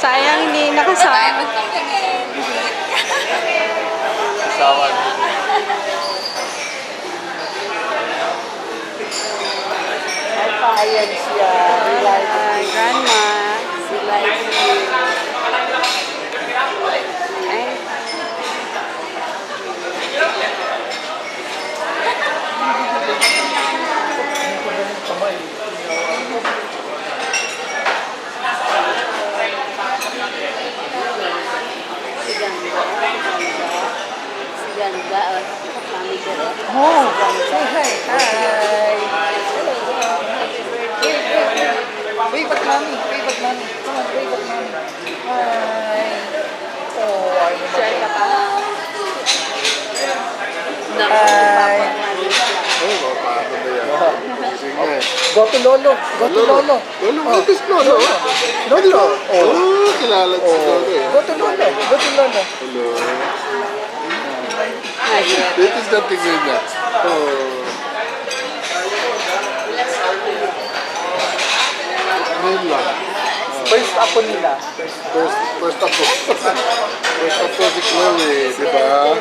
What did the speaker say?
Sayang hindi nakasama. Asawa. Ay, paayan siya. Grandma. Sila isi. Ay, Si Ganda. Si Ganda. Mami ko rin. Oh, say hi. Hi. Wave at mommy. Wave at mommy. Come on, wave at mommy. Hi. Oh, ay share ka pa. Hi. Oh, paano ba yan? Gising na eh. Go to Lolo. Go to Lolo. Lolo, what is Lolo? Lolo. Oh, kilala si Lolo eh. Go to Lolo. Go to Lolo. Hello. Ay, Dito is the tingin niya. Oh. Ngayon lang. First apo nila. First ako. First ako si Chloe, di ba?